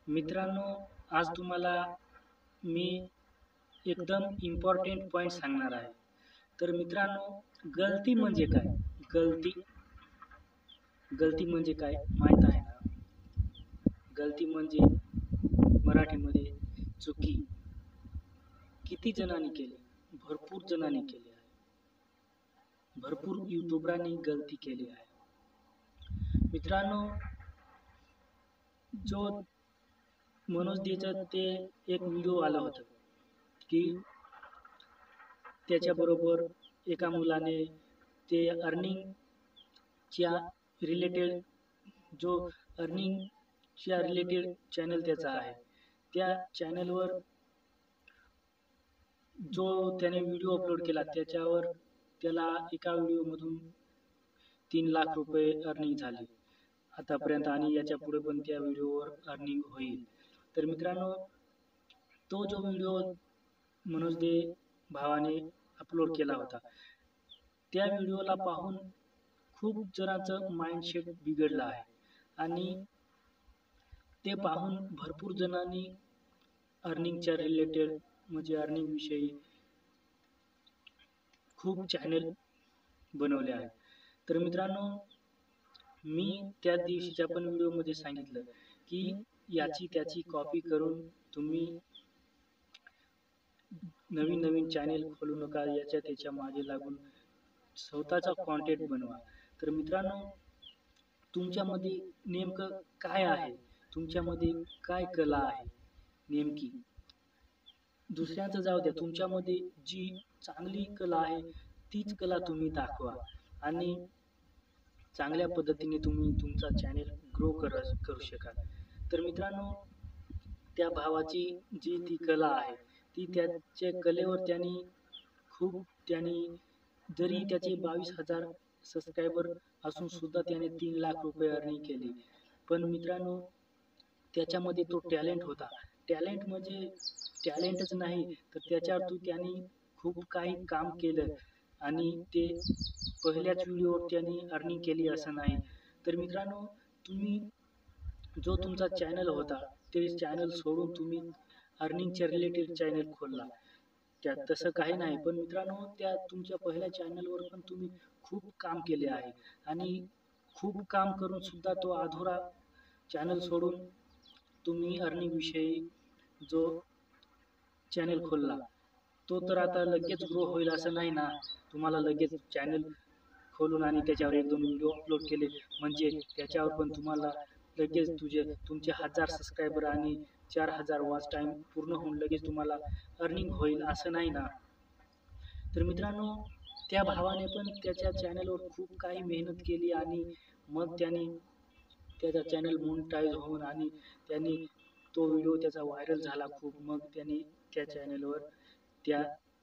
मित्रांनो, आज तुम्हाला मी एकदम इम्पॉर्टंट पॉइंट सांगणार आहे. तर मित्रांनो, गलती म्हणजे काय? गलती गलती म्हणजे काय माहीत आहे ना? गलती म्हणजे मराठीमध्ये चुकी. किती जणांनी केली? भरपूर जणांनी केली आहे. भरपूर यूट्यूबरांनी गलती केली आहे. मित्रांनो, जो मनोज देचं ते एक व्हिडिओ आलं होतं की त्याच्याबरोबर एका मुलाने ते अर्निंगच्या रिलेटेड जो अर्निंगच्या रिलेटेड चॅनल त्याचा आहे, त्या चॅनलवर जो त्याने व्हिडिओ अपलोड केला त्याच्यावर त्याला एका व्हिडिओमधून 3 लाख रुपये अर्निंग झाली आतापर्यंत आणि याच्या पुढे पण त्या व्हिडिओवर अर्निंग होईल. तर मित्रांनो, तो जो व्हिडिओ मनोज दे भावाने अपलोड केला होता, त्या व्हिडिओला पाहून खूप जणांचं माइंडसेट बिघडलं आहे आणि ते पाहून भरपूर जणांनी अर्निंगच्या रिलेटेड म्हणजे अर्निंग विषयी खूप चॅनल बनवले आहेत. तर मित्रांनो, मी त्या दिवशीच्या पण व्हिडिओमध्ये सांगितलं की याची त्याची कॉपी करून तुम्ही नवीन नवीन चॅनेल खोलू नका, याच्या त्याच्या मागे लागून स्वतःचा कॉन्टेंट बनवा. तर मित्रांनो, तुमच्यामध्ये नेमकं काय आहे? तुमच्यामध्ये काय कला आहे नेमकी? दुसऱ्यांचं जाऊ द्या, तुमच्यामध्ये जी चांगली कला आहे तीच कला तुम्ही दाखवा आणि चांगल्या पद्धतीने तुम्ही तुमचा चॅनेल ग्रो करू शकाल. तर मित्रांनो, त्या भावाची जी ती कला आहे, ती त्याच्या कलेवर त्यांनी जरी त्याचे 22,000 सबस्क्रायबर असून सुद्धा त्याने 3 लाख रुपये अर्निंग केली. पण मित्रांनो, त्याच्यामध्ये तो टॅलेंट होता. टॅलेंट म्हणजे टॅलेंटच नाही, तर त्याच्यावर त्यांनी खूप काही काम केलं आणि ते पहिल्याच व्हिडिओवर त्यांनी अर्निंग केली असं नाही. तर मित्रांनो, तुम्ही जो तुमचा चॅनल होता ते चॅनल सोडून तुम्ही अर्निंगच्या रिलेटेड चॅनल खोलला. त्यात तसं काही नाही. पण मित्रांनो, त्या तुमच्या पहिल्या चॅनलवर पण तुम्ही खूप काम केले आहे आणि खूप काम करून सुद्धा तो अधुरा चॅनल सोडून तुम्ही अर्निंग विषयी जो चॅनल खोलला, तो तर आता लगेच ग्रो होईल असं नाही ना. तुम्हाला लगेच चॅनल खोलून आणि त्याच्यावर 1-2 व्हिडिओ अपलोड केले म्हणजे त्याच्यावर पण तुम्हाला लगेच तुमचे 1000 सबस्क्रायबर आणि 4000 वॉच टाईम पूर्ण होऊन लगेच तुम्हाला अर्निंग होईल असं नाही ना. तर मित्रांनो, त्या भावाने पण त्याच्या चॅनलवर खूप काही मेहनत केली आणि मग त्याचा चॅनल मोनेटाईज होऊन आणि त्यांनी तो व्हिडिओ त्याचा व्हायरल झाला खूप. मग त्यांनी त्या चॅनलवर त्या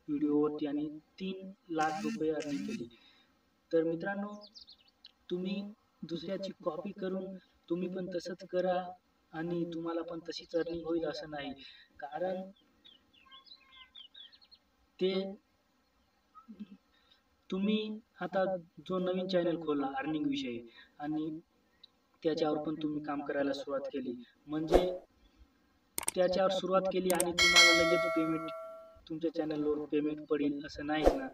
व्हिडिओवर त्यांनी 3 लाख रुपये अर्निंग केली. तर मित्रांनो, तुम्ही दुसऱ्याची कॉपी करून तुम्ही पण तसंच करा आणि तुम्हाला पण तशीच अर्निंग होईल असं नाही. कारण ते तुम्ही आता जो नवीन चॅनल खोलला अर्निंग विषयी आणि त्याच्यावर पण तुम्ही काम करायला सुरुवात केली म्हणजे त्याच्यावर सुरुवात केली आणि तुम्हाला लगेच पेमेंट तुमच्या चॅनलवर पेमेंट पडेल असं नाहीच ना.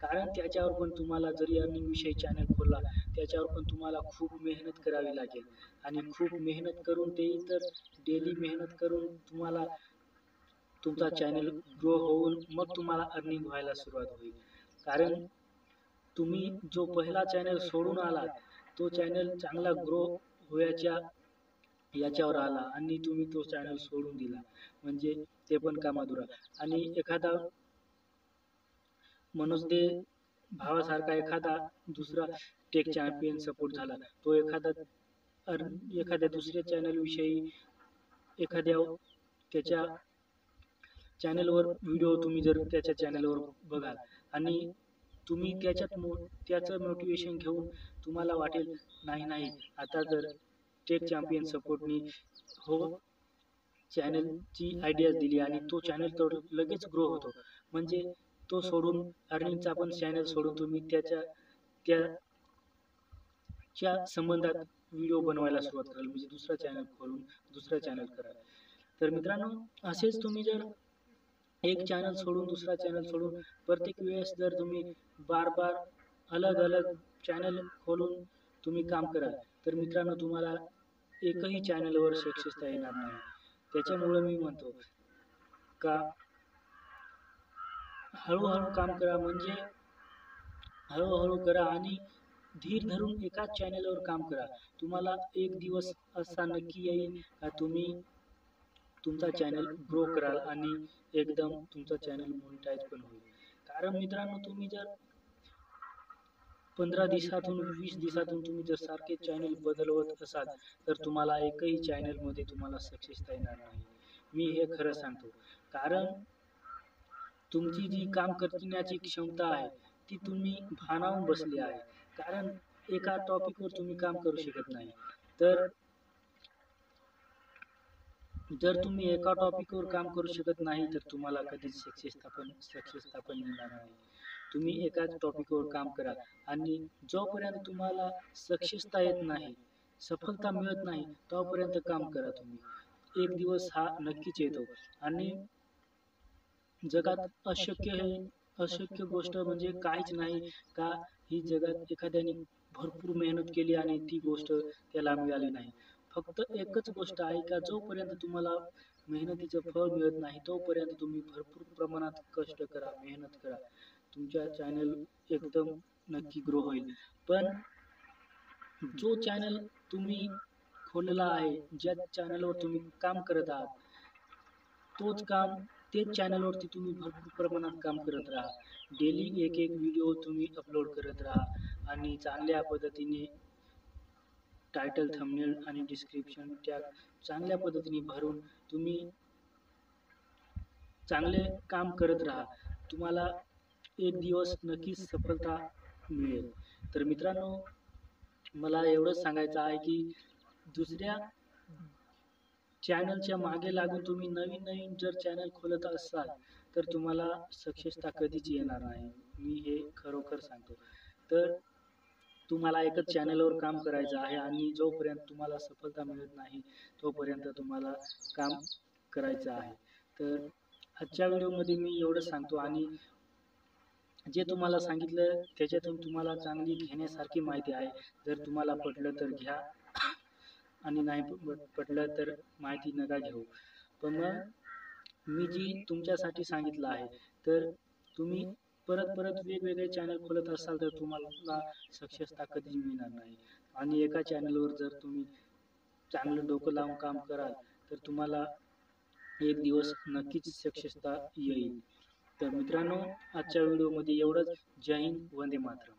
कारण त्याच्यावर पण तुम्हाला जरी अर्निंग विषयी चॅनल खोलला त्याच्यावर पण तुम्हाला खूप मेहनत करावी लागेल आणि खूप मेहनत करून तेही तर डेली मेहनत करून तुम्हाला तुमचा चॅनल ग्रो होऊन मग तुम्हाला अर्निंग व्हायला सुरुवात होईल. कारण तुम्ही जो पहिला चॅनल सोडून आलात तो चॅनल चांगला ग्रो होण्याच्या याच्यावर आला आणि तुम्ही तो चॅनल सोडून दिला म्हणजे ते पण काम अधुरा. आणि एखादा मनोज दे भावासारखा एखादा दुसरा टेक चॅम्पियन सपोर्ट झाला, तो एखाद्या दुसऱ्या चॅनल विषयी एखाद्या त्याच्या चॅनलवर व्हिडिओ तुम्ही जर त्याच्या चॅनलवर बघाल आणि तुम्ही त्याचं मोटिवेशन घेऊन तुम्हाला वाटेल नाही नाही, आता जर टेक चॅम्पियन सपोर्टनी हो चॅनलची आयडियाज दिली आणि तो चॅनल तर लगेच ग्रो होतो. म्हणजे तो सोडून अर्निंगचा पण चॅनल सोडून तुम्ही त्याच्या संबंधात व्हिडिओ बनवायला सुरुवात कराल, म्हणजे दुसरा चॅनल खोलून दुसरा चॅनल कराल. तर मित्रांनो, असेच तुम्ही जर एक चॅनल सोडून दुसरा चॅनल सोडून प्रत्येक वेळेस जर तुम्ही बार बार अलग अलग चॅनल खोलून तुम्ही काम कराल, तर मित्रांनो तुम्हाला एकही चॅनलवर सक्सेसता येणार नाही. त्याच्यामुळे मी म्हणतो का हळूहळू काम करा, म्हणजे हळूहळू करा आणि धीर धरून एकाच चॅनलवर काम करा. तुम्हाला एक दिवस असा नक्की येईल का तुम्ही तुमचा चॅनल ग्रो कराल आणि एकदम तुमचा चॅनल मोनिटाईज पण होईल. कारण मित्रांनो, तुम्ही जर 15 दिवसातून 20 दिवसातून तुम्ही जर सारखे चॅनल बदलवत असाल, तर तुम्हाला एकही चॅनलमध्ये तुम्हाला सक्सेसता येणार नाही. मी हे खरं सांगतो. कारण तुमची जी काम करण्याची क्षमता आहे ती तुम्ही भानावून बसली आहे. कारण एका टॉपिकवर तुम्ही काम करू शकत नाही. तर जर तुम्ही एका टॉपिकवर काम करू शकत नाही, तर तुम्हाला कधीच सक्सेसता पण येणार नाही. तुम्ही एकाच टॉपिकवर काम करा आणि जोपर्यंत तुम्हाला सक्सेसता येत नाही, सफलता मिळत नाही, तोपर्यंत काम करा तुम्ही. एक दिवस हा नक्कीच येतो. आणि जगात अशक्य गोष्ट म्हणजे काहीच नाही का ही जगात एखाद्याने भरपूर मेहनत केली आणि ती गोष्ट त्याला मिळाली नाही. फक्त एकच गोष्ट आहे का जोपर्यंत तुम्हाला मेहनतीचं फळ मिळत नाही, तोपर्यंत तुम्ही भरपूर प्रमाणात कष्ट करा, मेहनत करा. तुमच्या चॅनल एकदम नक्की ग्रो होईल. पण जो चॅनल तुम्ही खोलला आहे, ज्या चॅनलवर तुम्ही काम करत आहात, तेच चॅनलवरती तुम्ही भरपूर प्रमाणात काम करत राहा. डेली एक एक व्हिडिओ तुम्ही अपलोड करत राहा आणि चांगल्या पद्धतीने टायटल, थंबनेल आणि डिस्क्रिप्शन टॅग चांगल्या पद्धतीने भरून तुम्ही चांगले काम करत राहा. तुम्हाला एक दिवस नक्कीच सफलता मिळेल. तर मित्रांनो, मला एवढंच सांगायचं आहे की दुसऱ्या चॅनलच्या मागे लागून तुम्ही नवीन नवीन जर चॅनल खोलत असाल, तर तुम्हाला सक्सेसता कधीच येणार नाही. मी हे खरोखर सांगतो. तर तुम्हाला एकच चॅनलवर काम करायचं आहे आणि जोपर्यंत तुम्हाला सफलता मिळत नाही, तोपर्यंत तुम्हाला काम करायचं आहे. तर आजच्या व्हिडिओमध्ये मी एवढंच सांगतो आणि जे तुम्हाला सांगितलं त्याच्यातून तुम्हाला चांगली घेण्यासारखी माहिती आहे. जर तुम्हाला पटलं तर घ्या आणि नाही पटलं तर माहिती नका घेऊ. पण मग मी जी तुमच्यासाठी सांगितलं आहे, तर तुम्ही परत परत वेगवेगळे चॅनल खोलत असाल, तर तुम्हाला सक्सेसता कधीच मिळणार नाही. आणि एका चॅनलवर जर तुम्ही चांगलं डोकं लावून काम कराल, तर तुम्हाला एक दिवस नक्कीच सक्सेसता येईल. तर मित्रांनो, आजच्या व्हिडिओमध्ये एवढंच. जय हिंद, वंदे मातरम.